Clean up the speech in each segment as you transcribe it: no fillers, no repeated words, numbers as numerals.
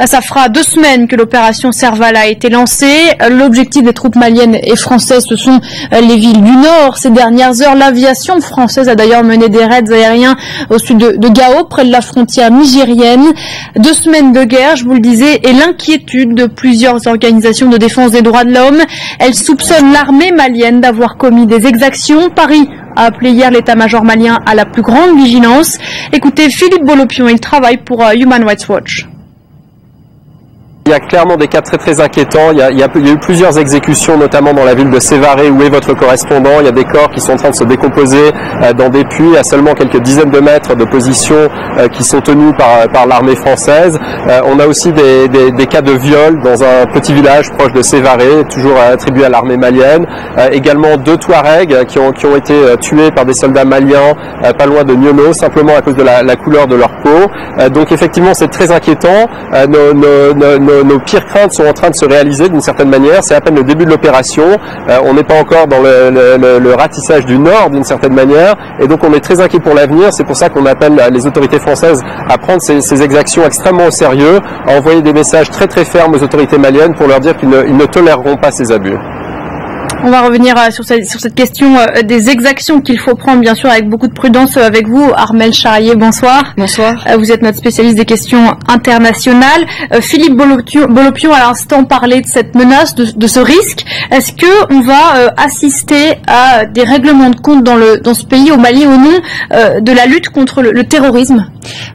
Ça fera 2 semaines que l'opération Serval a été lancée. L'objectif des troupes maliennes et françaises, ce sont les villes du Nord. Ces dernières heures, l'aviation française a d'ailleurs mené des raids aériens au sud de Gao, près de la frontière nigérienne. 2 semaines de guerre, je vous le disais, et l'inquiétude de plusieurs organisations de défense des droits de l'homme. Elles soupçonnent l'armée malienne d'avoir commis des exactions. Paris a appelé hier l'état-major malien à la plus grande vigilance. Écoutez Philippe Bolopion, il travaille pour Human Rights Watch. Il y a clairement des cas très inquiétants. Il y a eu plusieurs exécutions, notamment dans la ville de Sévaré, où est votre correspondant. Il y a des corps qui sont en train de se décomposer dans des puits à seulement quelques dizaines de mètres de position qui sont tenus par l'armée française. On a aussi des cas de viol dans un petit village proche de Sévaré, toujours attribué à l'armée malienne. Également 2 Touaregs qui ont été tués par des soldats maliens pas loin de Niono, simplement à cause de la couleur de leur peau. Donc effectivement, c'est très inquiétant. Nos pires craintes sont en train de se réaliser d'une certaine manière. C'est à peine le début de l'opération. On n'est pas encore dans le ratissage du Nord d'une certaine manière. Et donc on est très inquiet pour l'avenir. C'est pour ça qu'on appelle les autorités françaises à prendre ces exactions extrêmement au sérieux, à envoyer des messages très fermes aux autorités maliennes pour leur dire qu'ils ne toléreront pas ces abus. On va revenir sur cette question des exactions qu'il faut prendre, bien sûr, avec beaucoup de prudence avec vous. Armelle Charrier, bonsoir. Bonsoir. Vous êtes notre spécialiste des questions internationales. Philippe Bolopion à l'instant parlait de cette menace, de ce risque. Est-ce que on va assister à des règlements de compte dans ce pays, au Mali, au nom de la lutte contre le terrorisme?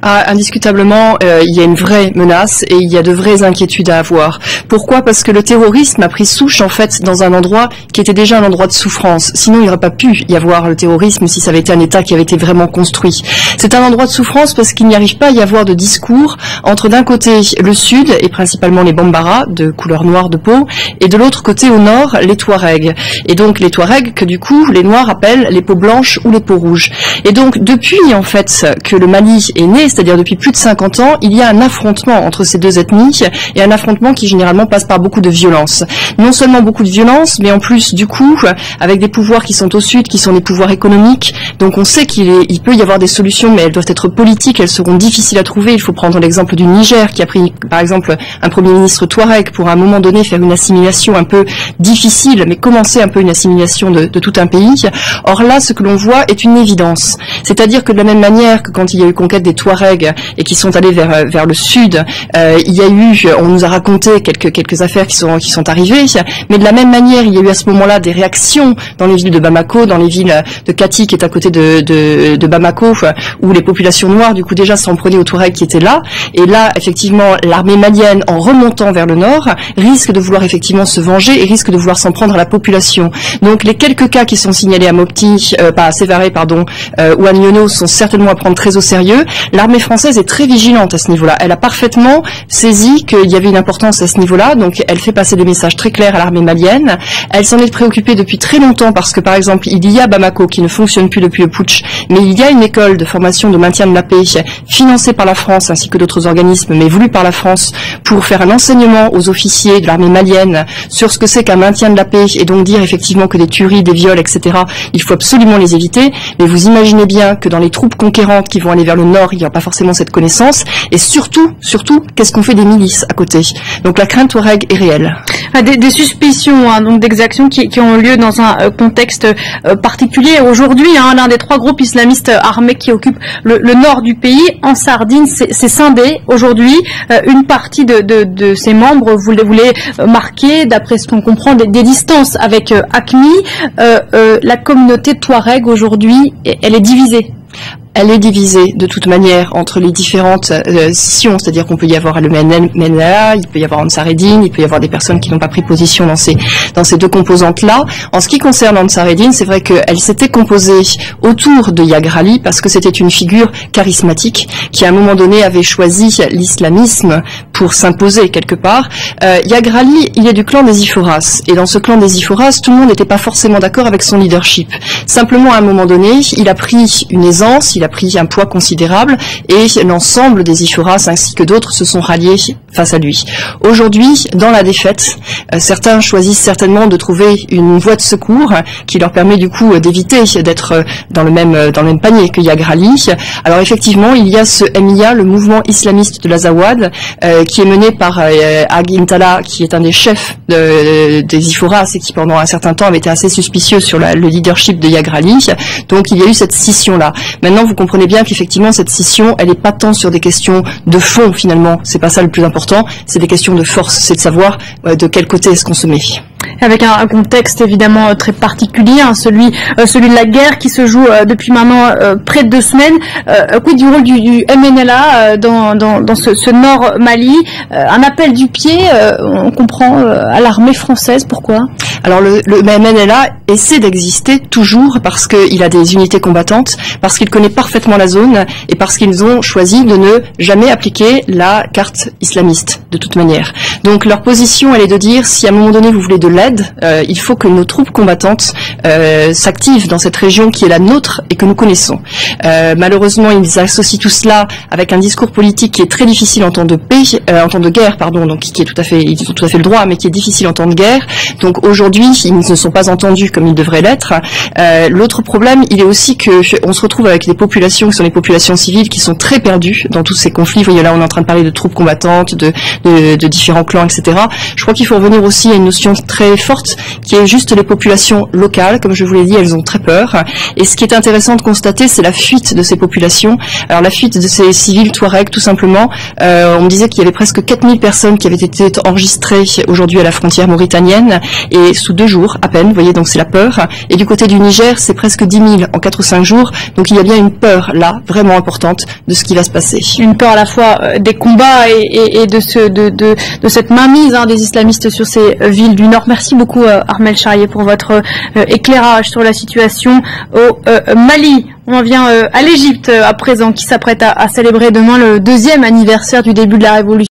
Indiscutablement, il y a une vraie menace et il y a de vraies inquiétudes à avoir. Pourquoi? Parce que le terrorisme a pris souche, en fait, dans un endroit qui était déjà un endroit de souffrance. Sinon, il n'y aurait pas pu y avoir le terrorisme si ça avait été un État qui avait été vraiment construit. C'est un endroit de souffrance parce qu'il n'y arrive pas à y avoir de discours entre d'un côté le sud, et principalement les Bambara, de couleur noire de peau, et de l'autre côté au nord, les Touaregs. Et donc les Touaregs que du coup, les Noirs appellent les peaux blanches ou les peaux rouges. Et donc depuis, en fait, que le Mali est né, c'est-à-dire depuis plus de 50 ans, il y a un affrontement entre ces 2 ethnies, et un affrontement qui généralement passe par beaucoup de violence. Non seulement beaucoup de violence, mais en plus, du coup, avec des pouvoirs qui sont au sud, qui sont des pouvoirs économiques. Donc on sait qu'il peut y avoir des solutions, mais elles doivent être politiques, elles seront difficiles à trouver. Il faut prendre l'exemple du Niger, qui a pris, par exemple, un premier ministre Touareg pour à un moment donné faire une assimilation un peu difficile, mais commencer un peu une assimilation de tout un pays. Or là, ce que l'on voit est une évidence. C'est-à-dire que de la même manière que quand il y a eu conquête des Touaregs et qui sont allés vers le sud, il y a eu, on nous a raconté quelques affaires qui sont arrivées, mais de la même manière, il y a eu à ce moment-là des réactions dans les villes de Bamako, dans les villes de Kati qui est à côté de Bamako, où les populations noires du coup déjà s'en prenaient aux Touaregs qui étaient là. Et là, effectivement, l'armée malienne, en remontant vers le nord, risque de vouloir effectivement se venger et risque de vouloir s'en prendre à la population. Donc les quelques cas qui sont signalés à Mopti, à Sévaré, ou à Niono sont certainement à prendre très au sérieux. L'armée française est très vigilante à ce niveau-là. Elle a parfaitement saisi qu'il y avait une importance à ce niveau-là, donc elle fait passer des messages très clairs à l'armée malienne. Elle s'en est préoccupée depuis très longtemps parce que, par exemple, il y a Bamako qui ne fonctionne plus depuis le putsch, mais il y a une école de formation de maintien de la paix financée par la France ainsi que d'autres organismes, mais voulue par la France pour faire un enseignement aux officiers de l'armée malienne sur ce que c'est qu'un maintien de la paix et donc dire effectivement que des tueries, des viols, etc., il faut absolument les éviter. Mais vous imaginez bien que dans les troupes conquérantes qui vont aller vers le nord, il n'y a pas forcément cette connaissance. Et surtout, qu'est-ce qu'on fait des milices à côté? Donc la crainte Touareg est réelle. Des suspicions, donc d'exactions qui ont lieu dans un contexte particulier. Aujourd'hui, l'un des 3 groupes islamistes armés qui occupent le nord du pays, en Sardine, c'est scindé. Aujourd'hui, une partie de ses membres voulait marquer, d'après ce qu'on comprend, des distances avec AQMI. La communauté Touareg aujourd'hui, elle est divisée. Elle est divisée de toute manière entre les différentes scissions, c'est-à-dire qu'on peut y avoir le MNLA, il peut y avoir Ansar Eddine, il peut y avoir des personnes qui n'ont pas pris position dans ces 2 composantes-là. En ce qui concerne Ansar Eddine, c'est vrai qu'elle s'était composée autour de Yagrali parce que c'était une figure charismatique qui à un moment donné avait choisi l'islamisme pour s'imposer quelque part. Yagrali, il est du clan des Iforas, et dans ce clan des Iforas, tout le monde n'était pas forcément d'accord avec son leadership. Simplement, à un moment donné, il a pris une aisance, qu'il a pris un poids considérable et l'ensemble des IFORAS ainsi que d'autres se sont ralliés face à lui. Aujourd'hui, dans la défaite, certains choisissent certainement de trouver une voie de secours qui leur permet du coup d'éviter d'être dans le même panier que Yagrali. Alors effectivement, il y a ce MIA, le mouvement islamiste de l'Azawad, qui est mené par Aguintala, qui est un des chefs des IFORAS et qui pendant un certain temps avait été assez suspicieux sur le leadership de Yagrali. Donc il y a eu cette scission-là. Maintenant, vous comprenez bien qu'effectivement cette scission, elle n'est pas tant sur des questions de fond finalement. C'est pas ça le plus important. C'est des questions de force. C'est de savoir de quel côté est-ce qu'on se met. Avec un contexte évidemment très particulier, hein, celui de la guerre qui se joue depuis maintenant près de 2 semaines. Quid du rôle du MNLA dans ce nord Mali, un appel du pied, on comprend, à l'armée française. Pourquoi? Alors le MNLA essaie d'exister toujours parce qu'il a des unités combattantes, parce qu'il connaît parfaitement la zone et parce qu'ils ont choisi de ne jamais appliquer la carte islamiste de toute manière. Donc leur position, elle est de dire si à un moment donné vous voulez de l'aide, il faut que nos troupes combattantes s'activent dans cette région qui est la nôtre et que nous connaissons. Malheureusement, ils associent tout cela avec un discours politique qui est très difficile en temps de paix, en temps de guerre, pardon, donc qui est tout à fait, ils ont tout à fait le droit, mais qui est difficile en temps de guerre. Donc aujourd'hui, ils ne sont pas entendus comme ils devraient l'être. L'autre problème, il est aussi que on se retrouve avec des populations qui sont les populations civiles qui sont très perdues dans tous ces conflits. Vous voyez là, on est en train de parler de troupes combattantes, de différents clans, etc. Je crois qu'il faut revenir aussi à une notion très forte qui est juste les populations locales. Comme je vous l'ai dit, elles ont très peur. Et ce qui est intéressant de constater, c'est la fuite de ces populations. Alors la fuite de ces civils Touaregs, tout simplement. On me disait qu'il y avait presque 4000 personnes qui avaient été enregistrées aujourd'hui à la frontière mauritanienne et sous 2 jours à peine. Vous voyez, donc c'est la peur. Et du côté du Niger, c'est presque 10 000 en 4 ou 5 jours. Donc il y a bien une peur là, vraiment importante, de ce qui va se passer. Une peur à la fois des combats et de cette mainmise des islamistes sur ces villes du Nord. Merci beaucoup Armel Charrier pour votre éclairage sur la situation au Mali. On en vient à l'Égypte à présent, qui s'apprête à célébrer demain le 2e anniversaire du début de la révolution